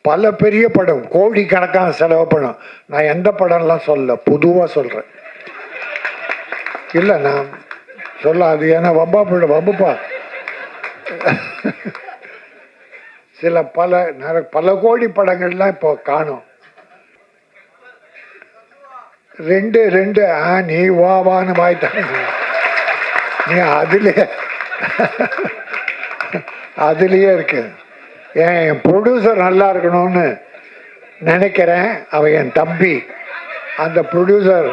பல பெரிய படம் கோடிக்கணக்கான செலவு படம். நான் எந்த படம்லாம் சொல்ல, பொதுவாக சொல்கிறேன். இல்லை நான் சொல்ல அது ஏன்னா வம்புப்பா சில பல கோடி படங்கள்லாம் இப்போ காணும். ரெண்டு நீ வான்னு வாய்த்தாங்க. நீ அதுலேயே இருக்கு. என் ப்ரொடியூசர் நல்லா இருக்கணும்னு நினைக்கிறேன். அவன் என் தம்பி. அந்த ப்ரொடியூசர்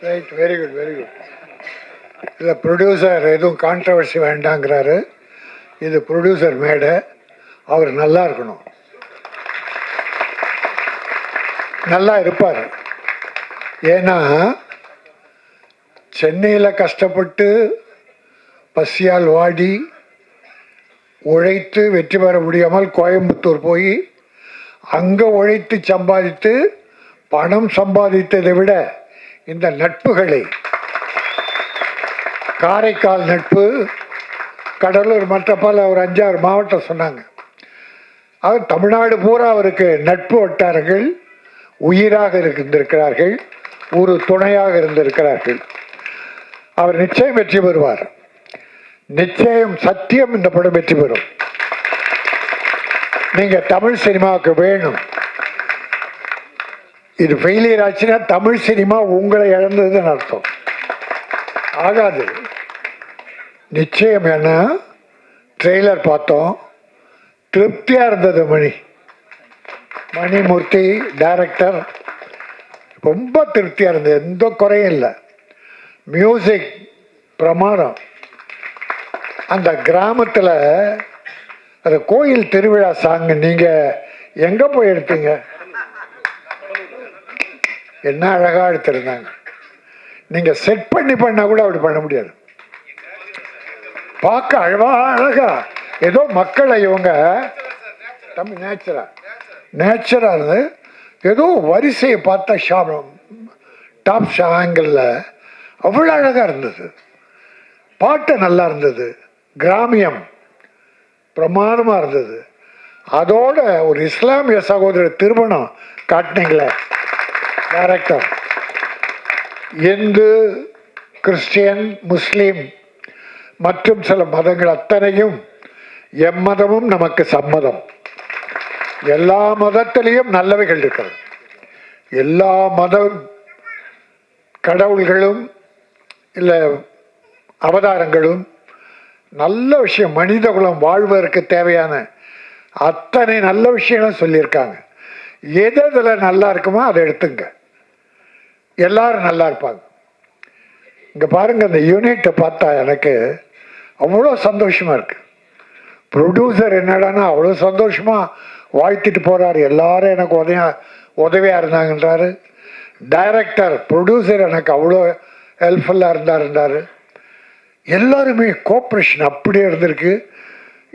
ரைட், வெரி குட். இதில் ப்ரொடியூசர் எதுவும் கான்ட்ரவர்சி வேண்டாங்கிறாரு. இது ப்ரொடியூசர் மேடை. அவர் நல்லா இருக்கணும், நல்லா இருப்பார். ஏன்னா சென்னையில் கஷ்டப்பட்டு பசியால் வாடி உழைத்து வெற்றி பெற முடியாமல் கோயம்புத்தூர் போய் அங்கே உழைத்து சம்பாதித்து பணம் சம்பாதித்ததை விட இந்த நட்புகளை, காரைக்கால் நட்பு, கடலூர், மற்ற பல ஒரு 5-6 மாவட்டம் சொன்னாங்க. அவர் தமிழ்நாடு பூரா அவருக்கு நட்பு வட்டாரங்கள் உயிராக இருந்திருக்கிறார்கள், ஒரு துணையாக இருந்திருக்கிறார்கள். அவர் நிச்சயம் வெற்றி பெறுவார். நிச்சயம், சத்தியம் இந்த படம் வெற்றி பெறும். நீங்க தமிழ் சினிமாவுக்கு வேணும். இது ஃபெயிலியர் ஆச்சுன்னா தமிழ் சினிமா உங்களை இழந்ததுன்னு அர்த்தம். ஆகாது நிச்சயம். ஏன்னா ட்ரெய்லர் பார்த்தோம், திருப்தியாக இருந்தது. மணிமூர்த்தி டைரக்டர், ரொம்ப திருப்தியாக இருந்தது, எந்த குறையும் இல்லை. மியூசிக் பிரமாதம். அந்த கிராமத்தில் அந்த கோயில் திருவிழா சாங் நீங்கள் எங்கே போய் எடுத்தீங்க? என்ன அழகாக எடுத்திருந்தாங்க. நீங்கள் செட் பண்ணால் கூட அப்படி பண்ண முடியாது. பார்க்க அழகா ஏதோ மக்களை இவங்க தமிழ் நேச்சராக இருந்து ஏதோ வரிசையை பார்த்தா டாப் ஆங்கிளில் அவ்வளோ அழகாக இருந்தது. பாட்டு நல்லா இருந்தது, கிராமியம் பிரமாதமாக இருந்தது. அதோட ஒரு இஸ்லாமிய சகோதரர் திருமணம் காட்டினீங்களே டைரக்டர். இந்து, கிறிஸ்டியன், முஸ்லீம் மற்றும் சில மதங்கள் அத்தனையும், எம்மதமும் நமக்கு சம்மதம். எல்லா மதத்திலையும் நல்லவைகள் இருக்கிறது. எல்லா மத கடவுள்களும் இல்லை அவதாரங்களும் நல்ல விஷயம், மனித குலம் வாழ்வதற்கு தேவையான அத்தனை நல்ல விஷயங்களும் சொல்லியிருக்காங்க. எதில் நல்லா இருக்குமோ அதை எடுத்துங்க, எல்லாரும் நல்லா இருப்பாங்க. இங்கே பாருங்கள், இந்த யூனிட்டை பார்த்தா எனக்கு அவ்வளோ சந்தோஷமாக இருக்குது. ப்ரொடியூசர் என்னடானா அவ்வளோ சந்தோஷமாக வாழ்த்திட்டு போகிறாரு. எல்லாரும் எனக்கு உதவியாக இருந்தாங்கன்றாரு. டைரக்டர், ப்ரொடியூசர் எனக்கு அவ்வளோ ஹெல்ப்ஃபுல்லாக இருந்தார். எல்லாருமே கோஆப்ரேஷன் அப்படியே இருந்திருக்கு.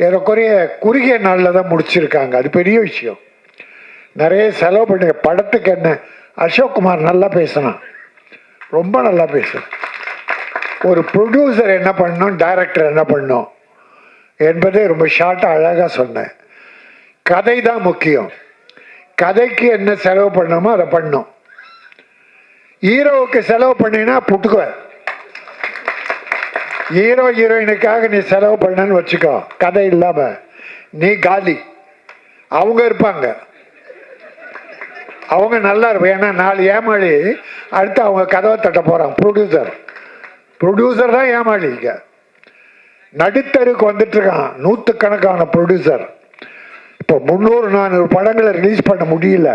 ஏறக்குறைய குறுகிய நாளில் தான் முடிச்சிருக்காங்க. அது பெரிய விஷயம். நிறைய செலவு பண்ணி படத்துக்கு என்ன அசோக் குமார் நல்லா பேசினான், ரொம்ப நல்லா பேசுனான். ஒரு ப்ரொடியூசர் என்ன பண்ணணும், டைரக்டர் என்ன பண்ணணும் என்பதே ரொம்ப ஷார்ட்டாக அழகாக சொன்னேன். கதை தான் முக்கியம். கதைக்கு என்ன செலவு பண்ணணுமோ அதை பண்ணும். ஹீரோவுக்கு செலவு பண்ணினா புட்டுக்குவேன். ஹீரோ ஹீரோயினுக்காக நீ செலவு பண்ணன்னு வச்சுக்கோ, கதை இல்லாம நீ காலி. அவங்க இருப்பாங்க, அவங்க நல்லா இருப்பாங்க. ஏன்னா 4 ஏமாளி அடுத்து அவங்க கதவை தட்ட போறாங்க. ப்ரொடியூசர் தான் ஏமாளிங்க. நடுத்தருக்கு வந்துட்டு இருக்கான் நூற்றுக்கணக்கான ப்ரொடியூசர். இப்போ 300-400 படங்களை ரிலீஸ் பண்ண முடியல.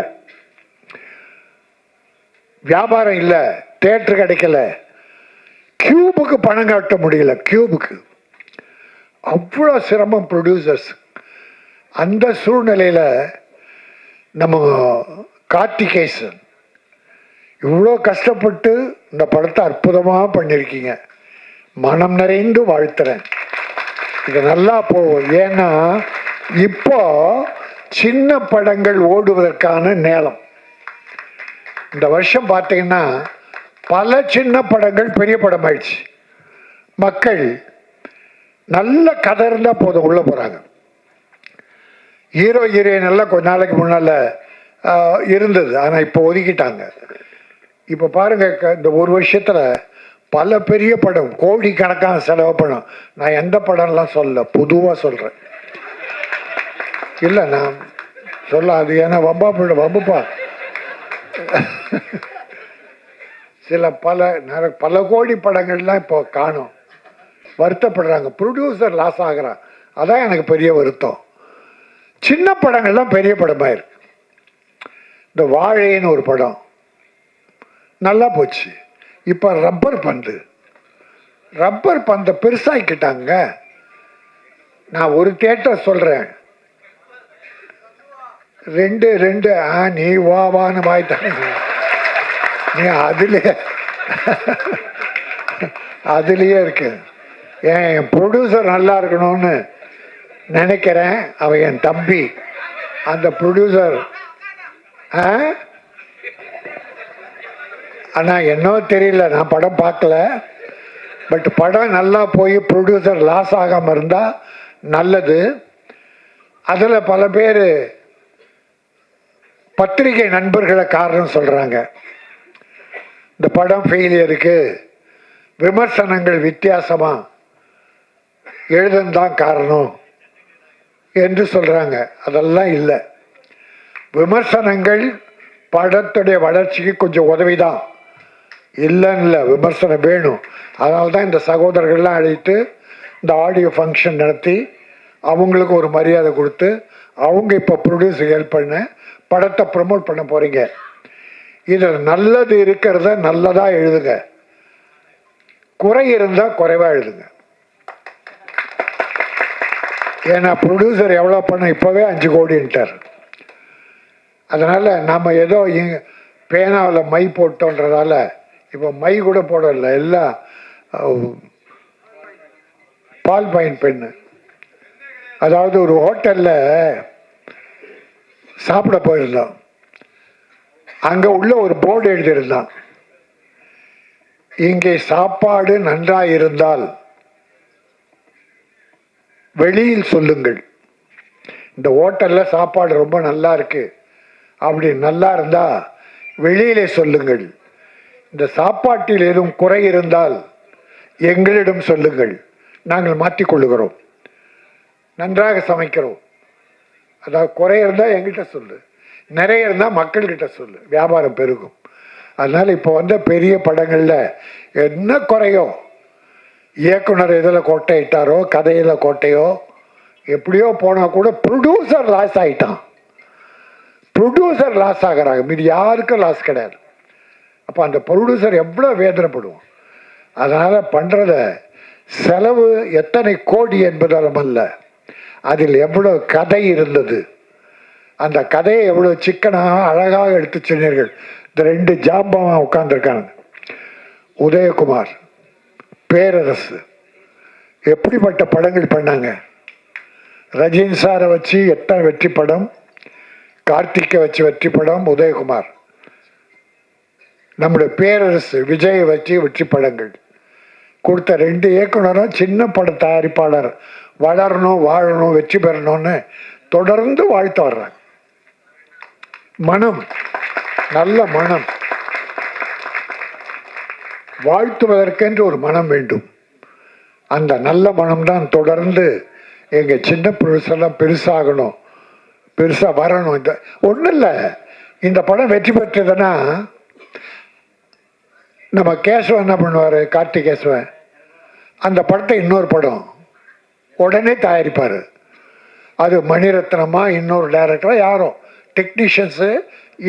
வியாபாரம் இல்லை, தியேட்டர் கிடைக்கல, கியூபுக்கு பணம் கட்ட முடியல. கியூபுக்கு அவ்வளோ சிரமம் ப்ரொடியூசர்ஸ். அந்த சூழ்நிலையில் நம்ம கார்த்திகேசன் இவ்வளோ கஷ்டப்பட்டு இந்த படத்தை அற்புதமாக பண்ணியிருக்கீங்க. மனம் நிறைந்து வாழ்த்துறேன். இது நல்லா போகும். ஏன்னா இப்போ சின்ன படங்கள் ஓடுவதற்கான நேரம். இந்த வருஷம் பார்த்தீங்கன்னா பல சின்ன படங்கள் பெரிய படம் ஆயிடுச்சு. மக்கள் நல்ல கதை இருந்தால் போதும் உள்ளே போகிறாங்க. ஹீரோ ஹீரோயின் எல்லாம் கொஞ்ச நாளைக்கு முன்னால் இருந்தது, ஆனால் இப்போ ஒதுக்கிட்டாங்க. இப்போ பாருங்கள், இந்த ஒரு வருஷத்தில் பல பெரிய படம் கோடிக்கணக்கான செலவு படம். நான் எந்த படம்லாம் சொல்ல, பொதுவாக சொல்கிறேன். இல்லை நான் சொல்ல, அது ஏன்னா வம்புப்பா சில பல கோடி படங்கள்லாம் இப்போ காணும். வருத்தப்படுறாங்க, ப்ரொடியூசர் லாஸ் ஆகிறான். அதான் எனக்கு பெரிய வருத்தம். சின்ன படங்கள்லாம் பெரிய படமாக இருக்கு. இந்த வாழைன்னு ஒரு படம் நல்லா போச்சு. இப்போ ரப்பர் பந்தை பெருசாக்கிட்டாங்க. நான் ஒரு தியேட்டர் சொல்கிறேன், ரெண்டு நீ வான்னு வாய்த்தாங்க. நீ அதுலேயே இருக்கு. என் ப்ரொடியூசர் நல்லா இருக்கணும்னு நினைக்கிறேன். அவன் என் தம்பி. அந்த ப்ரொடியூசர் ஆனால் என்னவோ தெரியல, நான் படம் பார்க்கல. பட் படம் நல்லா போய் ப்ரொடியூசர் லாஸ் ஆகாமல் இருந்தால் நல்லது. அதில் பல பேர் பத்திரிகை நண்பர்களை காரணம் சொல்கிறாங்க. இந்த படம் ஃபெயிலியருக்கு விமர்சனங்கள் வித்தியாசமாக எழுதுந்தான் காரணம் என்று சொல்கிறாங்க. அதெல்லாம் இல்லை. விமர்சனங்கள் படத்துடைய வளர்ச்சிக்கு கொஞ்சம் உதவிதான், இல்லைன்னு இல்லை. விமர்சனம் வேணும். அதனால தான் இந்த சகோதரர்கள்லாம் அழைத்து இந்த ஆடியோ ஃபங்க்ஷன் நடத்தி அவங்களுக்கு ஒரு மரியாதை கொடுத்து அவங்க இப்போ ப்ரொடியூஸர் ஹெல்ப் பண்ண படத்தை ப்ரமோட் பண்ண போகிறீங்க. இதில் நல்லது இருக்கிறத நல்லதாக எழுதுங்க, குறை இருந்தால் குறைவாக எழுதுங்க. ஏன்னா ப்ரொடியூசர் எவ்வளோ பண்ண இப்போவே 5 கோடின்ட்டார். அதனால் நம்ம ஏதோ பேனாவில் மை போட்டோன்றதால இப்போ மை கூட போடல, எல்லாம் பால் பாயிண்ட் பெண்ணு. அதாவது ஒரு ஹோட்டலில் சாப்பிட போயிருந்தோம். அங்கே உள்ள ஒரு போர்டு எழுதியிருந்தான், இங்கே சாப்பாடு நன்றாக இருந்தால் வெளியில் சொல்லுங்கள். இந்த ஹோட்டலில் சாப்பாடு ரொம்ப நல்லா இருக்கு, அப்படி நல்லா இருந்தால் வெளியிலே சொல்லுங்கள். இந்த சாப்பாட்டில் ஏதும் குறை இருந்தால் எங்களிடம் சொல்லுங்கள், நாங்கள் மாற்றிக்கொள்ளுகிறோம். நன்றாக சமைக்கிறோம். அதாவது குறை இருந்தால் எங்கிட்ட சொல்லு, நிறைய இருந்தால் மக்கள்கிட்ட சொல்லு, வியாபாரம் பெருகும். அதனால் இப்போ வந்த பெரிய படங்களில் என்ன குறையோ, இயக்குனர் இதில் கோட்டையிட்டாரோ, கதையில் கோட்டையோ, எப்படியோ போனால் கூட ப்ரொடியூசர் லாஸ் ஆகிட்டான். ப்ரொடியூசர் லாஸ் ஆகிறாங்க, மீது யாருக்கும் லாஸ் கிடையாது. அப்போ அந்த ப்ரொடியூசர் எவ்வளோ வேதனைப்படுவோம். அதனால் பண்ணுறத செலவு எத்தனை கோடி என்பதாலும் அல்ல, அதில் எவ்வளோ கதை இருந்தது, அந்த கதையை எவ்வளோ சிக்கனாக அழகாக எடுத்து சொன்னீர்கள். இந்த 2 ஜாம்பவன் உட்கார்ந்துருக்காங்க, உதயகுமார், பேரரசு, எப்படிப்பட்ட படங்கள் பண்ணாங்க. ரஜினி சாரை வச்சு எத்தனை வெற்றி படம், கார்த்திகை வச்சு வெற்றி படம், உதயகுமார். நம்முடைய பேரரசு விஜயை வச்சு வெற்றி படங்கள் கொடுத்த 2 இயக்குனரும் சின்ன பட தயாரிப்பாளர் வளரணும், வாழணும், வெற்றி பெறணும்னு தொடர்ந்து வாழ்த்து வர்றாங்க. மனம், நல்ல மனம், வாழ்த்துவதற்கென்று ஒரு மனம் வேண்டும். அந்த நல்ல மனம்தான் தொடர்ந்து எங்கள் சின்ன ப்ரொடியூசர்லாம் பெருசாகணும், பெருசாக வரணும். இந்த ஒன்றும் இல்லை, இந்த படம் வெற்றி பெற்றதுன்னா நம்ம கேசவன் என்ன பண்ணுவார், கார்த்திகேசவன், அந்த படத்தை இன்னொரு படம் உடனே தயாரிப்பார். அது மணிரத்னமா இன்னொரு டைரக்டரா யாரோ டெக்னீஷியன்ஸு,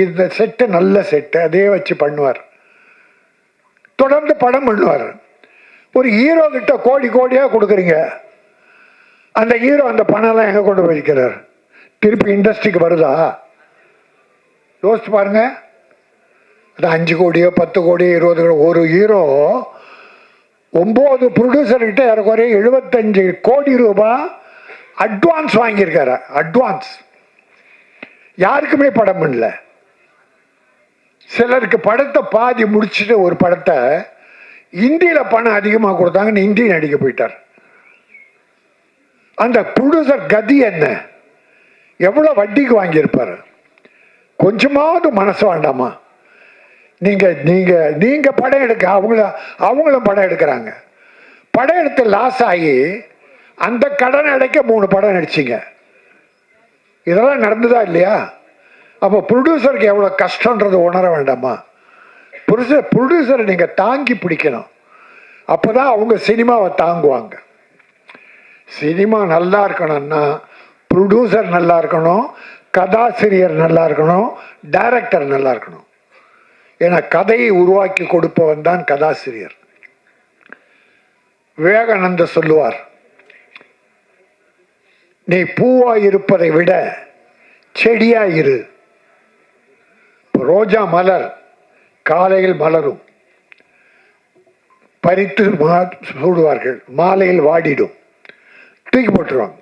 இந்த செட்டு நல்ல செட்டு, அதே வச்சு பண்ணுவார். தொடர்ந்து படம் பண்ணுவார். ஒரு ஹீரோ கிட்ட கோடி கோடியாக கொடுக்குறீங்க, அந்த ஹீரோ அந்த பணம்லாம் எங்கே கொண்டு போய் வைக்கிறார்? திருப்பி இண்டஸ்ட்ரிக்கு வருதா? யோசிச்சு பாருங்க. அது 5 கோடியோ 10 கோடியோ 20 கோடி. ஒரு ஹீரோ 9 ப்ரொடியூசர்கிட்ட ஏறக்குறைய 75 கோடி ரூபாய் அட்வான்ஸ் வாங்கியிருக்காரு. அட்வான்ஸ் யாருக்குமே படம் பண்ணல. சிலருக்கு படத்தை பாதி முடிச்சுட்டு ஒரு படத்தை இந்தியில் பணம் அதிகமாக கொடுத்தாங்கன்னு இந்தி நடிக்க போயிட்டார். அந்த ப்ரொடியூசர் கதி என்ன? எவ்வளோ வட்டிக்கு வாங்கியிருப்பார்? கொஞ்சமாவது மனசு வேண்டாமா? நீங்கள் படம் எடுக்க அவங்களும் படம் எடுக்கிறாங்க. படம் எடுத்து லாஸ் ஆகி அந்த கடன் அடைக்க 3 படம் நடிச்சிங்க. இதெல்லாம் நடந்ததா இல்லையா? அப்போ ப்ரொடியூசருக்கு எவ்வளோ கஷ்டன்றது உணர வேண்டாமா? ப்ரொடியூசரை நீங்கள் தாங்கி பிடிக்கணும். அப்போ தான் அவங்க சினிமாவை தாங்குவாங்க. சினிமா நல்லா இருக்கணும்னா ப்ரொடியூசர் நல்லா இருக்கணும், கதாசிரியர் நல்லா இருக்கணும், டைரக்டர் நல்லா இருக்கணும். ஏன்னா கதையை உருவாக்கி கொடுப்பவன் தான் கதாசிரியர். விவேகானந்த சொல்லுவார், நீ பூவாய் இருப்பதை விட செடியாயிரு. ரோஜா மலர் காலையில் மலரும், பறித்து சூடுவார்கள், மாலையில் வாடிடும், தூக்கி போட்டுருவாங்க.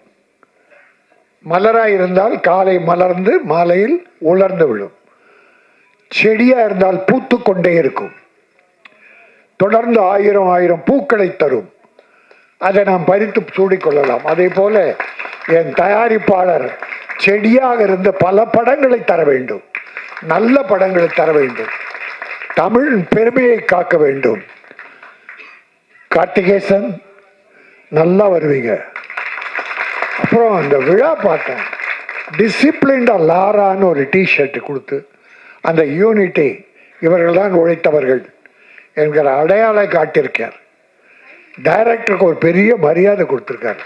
மலராக இருந்தால் காலை மலர்ந்து மாலையில் உலர்ந்து விடும். செடியாக இருந்தால் பூத்து கொண்டே இருக்கும், தொடர்ந்து 1000 பூக்களை தரும். அதை நாம் பறித்து சூடிக்கொள்ளலாம். அதே போல என் தயாரிப்பாளர் செடியாக இருந்து பல படங்களை தர வேண்டும், நல்ல படங்களை தர வேண்டும், தமிழ் பெருமையை காக்க வேண்டும். கார்த்திகேசன் நல்லா வருவீங்க. அப்புறம் அந்த விழா பார்த்தேன், டிசிப்ளின்டா லாரான்னு ஒரு டிஷர்ட் கொடுத்து அந்த யூனிட்டி இவர்கள் தான் உழைத்தவர்கள் என்கிற அடையாளம் காட்டியிருக்கார். டைரக்டருக்கு ஒரு பெரிய மரியாதை கொடுத்துருக்காரு.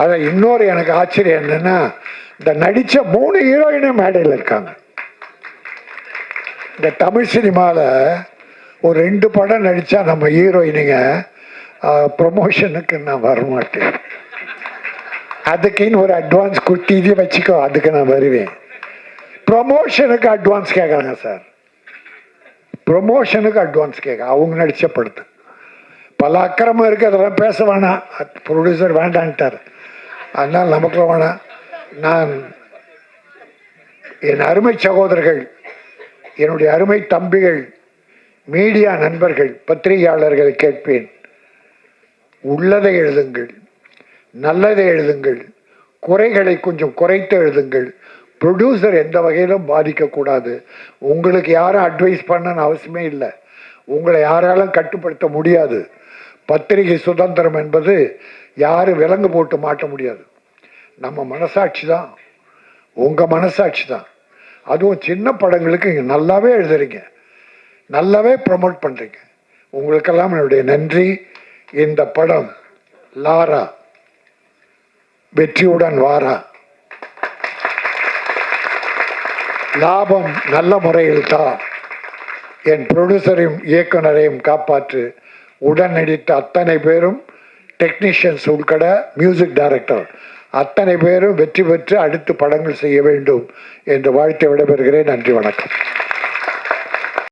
அதை இன்னொரு எனக்கு ஆச்சரியம் என்னன்னா, இந்த நடித்த 3 ஹீரோயினும் மேடையில் இருக்காங்க. இந்த தமிழ் சினிமாவில் ஒரு 2 படம் நடித்தா நம்ம ஹீரோயினுங்க ப்ரொமோஷனுக்கு நான் வரமாட்டேன், அதுக்குன்னு ஒரு அட்வான்ஸ் கொடுத்து இதை வச்சுக்கோ, அதுக்கு நான் வருவேன். ப்ரொமோஷனுக்கு அட்வான்ஸ் கேட்குறாங்க சார், ப்ரொமோஷனுக்கு அட்வான்ஸ் கேட்க. அவங்க நடித்த படத்து பல அக்கிரமம் இருக்குது, அதெல்லாம் பேச வேணாம், ப்ரொடியூசர் வேண்டான்ட்டார். அதனால் நமக்கு வேணாம். நான் என் அருமை சகோதரர்கள், என்னுடைய அருமை தம்பிகள், மீடியா நண்பர்கள், பத்திரிகையாளர்களை கேட்பேன், உள்ளதை எழுதுங்கள், நல்லதை எழுதுங்கள், குறைகளை கொஞ்சம் குறைத்து எழுதுங்கள். ப்ரொடியூசர் எந்த வகையிலும் பாதிக்கக்கூடாது. உங்களுக்கு யாரும் அட்வைஸ் பண்ணணும்னு அவசியமே இல்லை, உங்களை யாராலும் கட்டுப்படுத்த முடியாது. பத்திரிகை சுதந்திரம் என்பது யாரும் விலங்கு போட்டு மாட்ட முடியாது. நம்ம மனசாட்சி தான், உங்கள் மனசாட்சி தான். அதுவும் சின்ன படங்களுக்கு நல்லாவே எழுதுறீங்க, நல்லாவே ப்ரமோட் பண்ணுறீங்க. உங்களுக்கெல்லாம் என்னுடைய நன்றி. இந்த படம் லாரா வெற்றியுடன் வாரா, லாபம் நல்ல முறையில் தான். என் ப்ரொடியூசரையும் இயக்குனரையும் காப்பாற்று. உடன் நடித்த அத்தனை பேரும், டெக்னீஷியன்ஸ் உட்பட மியூசிக் டைரக்டர் அத்தனை பேரும் வெற்றி பெற்று அடுத்து படங்கள் செய்ய வேண்டும் என்று வாழ்த்து விடைபெறுகிறேன். நன்றி, வணக்கம்.